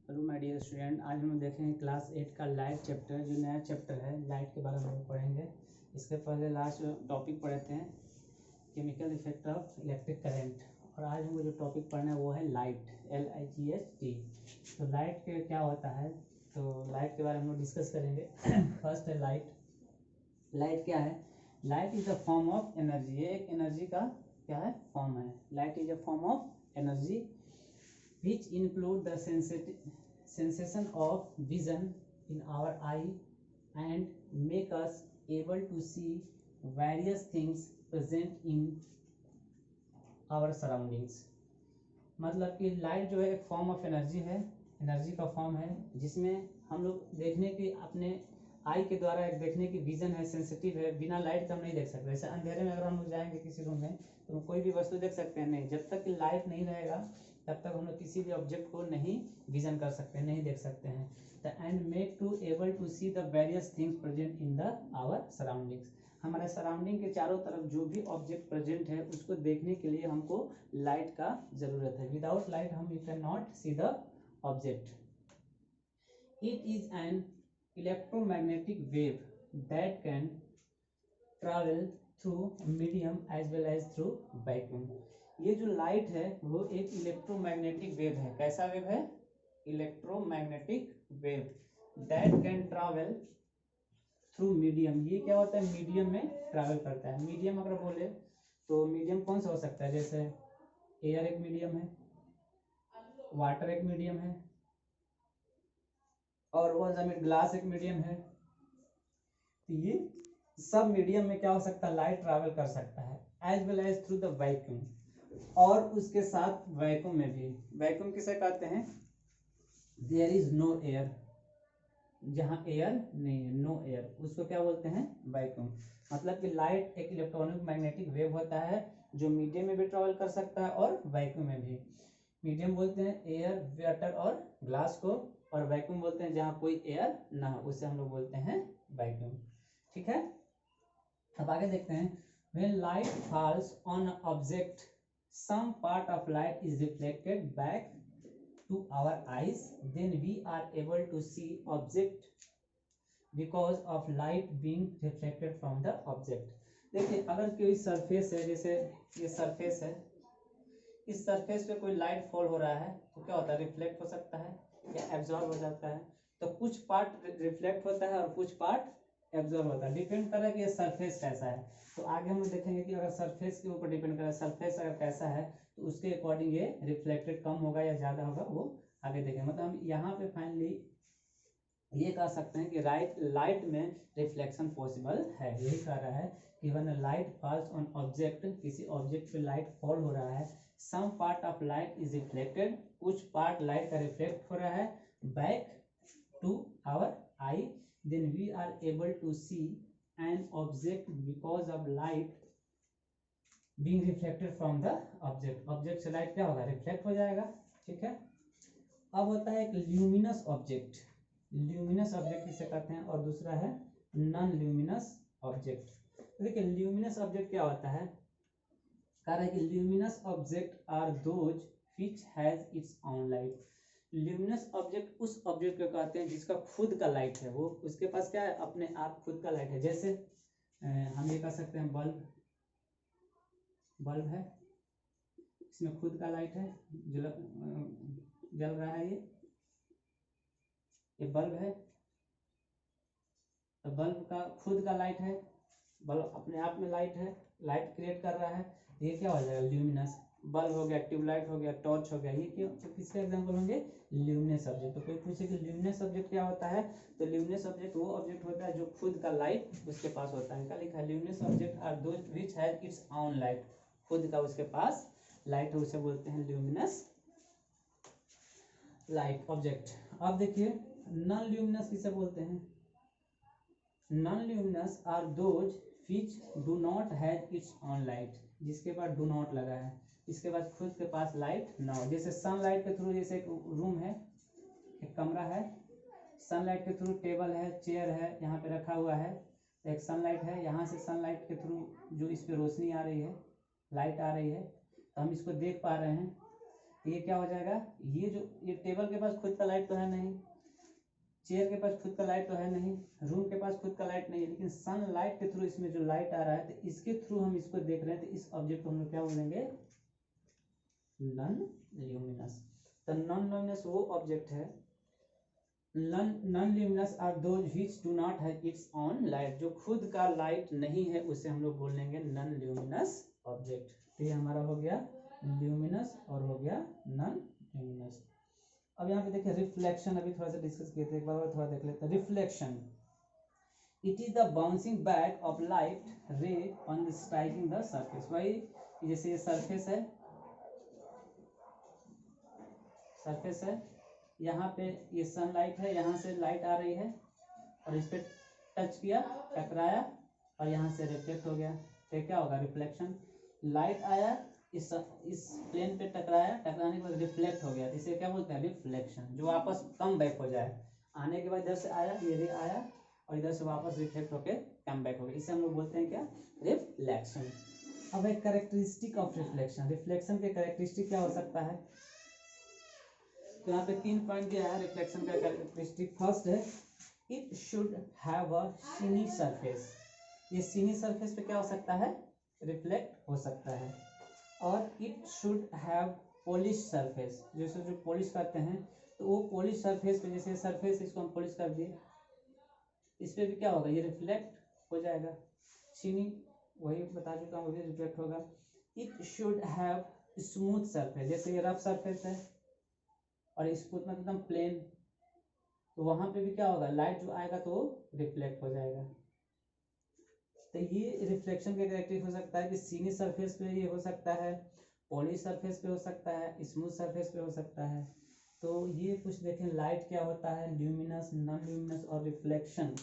Hello my dear student, आज हम देखेंगे क्लास 8 का लाइट चैप्टर। जो नया चैप्टर है लाइट के बारे में हम पढ़ेंगे। इसके पहले लास्ट टॉपिक पढ़े थे chemical effect of electric current, और आज हमको जो टॉपिक पढ़ना है वो है लाइट, LIGHT। तो लाइट के क्या होता है, तो लाइट के बारे में हम लोग डिस्कस करेंगे। फर्स्ट है लाइट। लाइट क्या है? Light is a form of energy. ये एक एनर्जी का क्या है? फॉर्म है। Light is a form of energy which include the sensation of vision in our eye and make us able to see various things present in our surroundings। मतलब कि light जो है एक फॉर्म ऑफ एनर्जी है, energy का form है, जिसमें हम लोग देखने की अपने आई के द्वारा एक देखने की विजन है, सेंसिटिव है। बिना लाइट के हम नहीं देख सकते। जैसे अंधेरे में अगर हम लोग जाएंगे किसी रूम में तो कोई भी वस्तु देख सकते हैं? नहीं। जब तक कि लाइट नहीं रहेगा तब तक हम लोग किसी भी ऑब्जेक्ट को नहीं विजन कर सकते, नहीं देख सकते हैं। The and make to able to see the various things present in the our surroundings. हमारे सराउंडिंग के चारों तरफ जो भी ऑब्जेक्ट प्रेजेंट है उसको देखने के लिए हमको लाइट का जरूरत है। विदाउट लाइट हम you can not see the object. It is an electromagnetic wave that can travel through medium as well as through vacuum. ये जो लाइट है वो एक इलेक्ट्रोमैग्नेटिक वेव है। कैसा वेव है? Electromagnetic wave that can travel through medium. ये क्या होता है? मीडियम में ट्रैवल करता है। मीडियम अगर बोले तो मीडियम कौन सा हो सकता है? जैसे एयर एक मीडियम है, वाटर एक मीडियम है, और वो जमीन ग्लास एक मीडियम है। तो ये सब मीडियम में क्या हो सकता है? लाइट ट्रैवल कर सकता है as well as through the vacuum, और उसके साथ वैक्यूम में भी। वैक्यूम किसे कहते हैं? देयर इज नो एयर, जहां एयर नहीं है, नो एयर, उसको क्या बोलते हैं? वैक्यूम। मतलब कि लाइट एक इलेक्ट्रॉनिक मैग्नेटिक वेव होता है जो मीडियम में भी ट्रैवल कर सकता है और वैक्यूम में भी। मीडियम बोलते हैं एयर, वाटर और ग्लास को, और वैक्यूम बोलते हैं जहां कोई एयर ना हो, उसे हम लोग बोलते हैं वैक्यूम। ठीक है, अब आगे देखते हैं। When light falls on an object, some part of light is reflected back to our eyes. Then we are able to see object because of light being reflected from the object. देखिए, अगर कोई surface है, जैसे ये surface है, इस surface पे कोई लाइट फॉल हो रहा है तो क्या होता है? रिफ्लेक्ट हो सकता है या एब्जॉर्ब हो जाता है। तो कुछ पार्ट रिफ्लेक्ट होता है और कुछ पार्ट एब्जॉर्ब होता है। डिपेंड कर रहा है कि ये सरफेस कैसा है। तो आगे हम देखेंगे कि अगर सरफेस के ऊपर डिपेंड कर रहा है, सरफेस अगर कैसा है तो उसके अकॉर्डिंग ये रिफ्लेक्टेड कम होगा या ज़्यादा होगा, वो आगे देखेंगे। मतलब हम यहाँ पे फाइनली ये कह सकते हैं कि लाइट में रिफ्लेक्शन पॉसिबल है। यही कह रहा है कि when light falls on object, किसी ऑब्जेक्ट पे लाइट फॉल हो रहा है, some part of light is reflected, कुछ पार्ट लाइट का रिफ्लेक्ट हो रहा है back to our eye, then we are able to see an object because of light being reflected from the object. Object से light क्या होगा? Reflect हो जाएगा। ठीक है, अब होता है एक ल्यूमिनस ऑब्जेक्ट। ल्यूमिनस ऑब्जेक्ट किसे कहते हैं? और दूसरा है नॉन ल्यूमिनस ऑब्जेक्ट। तो देखिए, ल्यूमिनस ऑब्जेक्ट क्या होता है? कह रहा है कि luminous object are those which has its own light. Luminous object उस ऑब्जेक्ट को कहते हैं जिसका खुद का लाइट है, वो उसके पास क्या है? अपने आप खुद का लाइट है। जैसे हम ये कह सकते हैं बल्ब, बल्ब है, इसमें खुद का लाइट है, जल रहा है, ये बल्ब है। तो बल्ब का खुद का लाइट है, बल्ब अपने आप में लाइट है, लाइट क्रिएट कर रहा है। ये क्या हो जाएगा? ल्यूमिनस। बल्ब हो गया, ट्यूबलाइट हो गया, टॉर्च हो गया, ये क्यों? तो किसके एग्जांपल होंगे? Luminous object. तो कोई पूछे कि ल्यूमिनस ऑब्जेक्ट क्या होता है, तो ल्यूमिनस ऑब्जेक्ट वो ऑब्जेक्ट होता है जो खुद का लाइट उसके पास होता है। क्या लिखा है? Luminous object are those which has its own light, खुद का उसके पास लाइट है, उसे बोलते हैं ल्यूमिनस लाइट ऑब्जेक्ट। अब देखिए, नॉन ल्यूमिनस किसे बोलते हैं? Non luminous are those which do not have its own light, जिसके पास डू नॉट लगा है, इसके बाद खुद के पास लाइट ना हो। जैसे सनलाइट के थ्रू, जैसे एक रूम है, एक कमरा है, सनलाइट के थ्रू टेबल है, चेयर है, यहाँ पे रखा हुआ है, एक सनलाइट है, यहाँ से सनलाइट के थ्रू जो इस पे रोशनी आ रही है, लाइट आ रही है, तो हम इसको देख पा रहे हैं। तो ये क्या हो जाएगा, ये टेबल के पास खुद का लाइट तो है नहीं, चेयर के पास खुद का लाइट तो है नहीं, रूम के पास खुद का लाइट नहीं है, लेकिन सनलाइट के थ्रू इसमें जो लाइट आ रहा है तो इसके थ्रू हम इसको देख रहे हैं, तो इस ऑब्जेक्ट को हम लोग क्या बोलेंगे, नॉन ल्यूमिनस। तो नॉन ल्यूमिनस वो ऑब्जेक्ट है, non luminous are those which do not have its own light, जो खुद का लाइट नहीं है उसे हम लोग बोलेंगे नॉन ल्यूमिनस ऑब्जेक्ट। तो ये हमारा हो गया ल्यूमिनस और हो गया नॉन ल्यूमिनस। अब यहाँ पे देखिए रिफ्लेक्शन, अभी थोड़ा सा डिस्कस किए थे, एक बार और थोड़ा देख लेते हैं। Reflection, it is the bouncing back of light रे on the striking the surface. वही जैसे ये सरफेस है, सरफेस है, यहाँ पे ये सनलाइट है, यहाँ से लाइट आ रही है और इस पे टच किया, टकराया और यहाँ से रिफ्लेक्ट हो गया, तो क्या होगा, रिफ्लेक्शन। लाइट आया, इस प्लेन पे टकराया, टकराने के बाद रिफ्लेक्ट हो गया, इसे क्या बोलते हैं, रिफ्लेक्शन। जो वापस कम बैक हो जाए, आने के बाद इधर से आया, ये रे आया और इधर से वापस रिफ्लेक्ट होके कम बैक हो गया, इसे हम लोग बोलते हैं क्या, रिफ्लेक्शन। अब एक कैरेक्टरिस्टिक ऑफ रिफ्लेक्शन, रिफ्लेक्शन के कैरेक्टरिस्टिक क्या हो सकता है, तो यहाँ पे 3 पॉइंट दिया है रिफ्लेक्शन का कैरेक्टरिस्टिक। फर्स्ट है it should have a shiny surface, ये शिनी सरफेस पे क्या हो सकता है, रिफ्लेक्ट हो सकता है। और it should have polish surface, जैसे जो पॉलिश करते हैं तो वो पॉलिश सरफेस पे, जैसे सरफेस इसको हम पॉलिश कर दिए, इस पे भी क्या होगा, ये रिफ्लेक्ट हो जाएगा। चीनी वही बता चुका हूँ, रिफ्लेक्ट होगा। It should have smooth surface, जैसे ये रफ सरफेस है और इसको एकदम प्लेन, तो वहां पे भी क्या होगा, लाइट जो आएगा तो रिफ्लेक्ट हो जाएगा। तो ये रिफ्लेक्शन का कैरेक्टरिस्टिक हो सकता है कि सीनी सरफेस पे ये हो सकता है, पॉलिश सरफेस पे हो सकता है, स्मूथ सरफेस पे हो सकता है। तो ये कुछ देखें लाइट क्या होता है, ल्यूमिनस, नॉन ल्यूमिनस और रिफ्लेक्शन।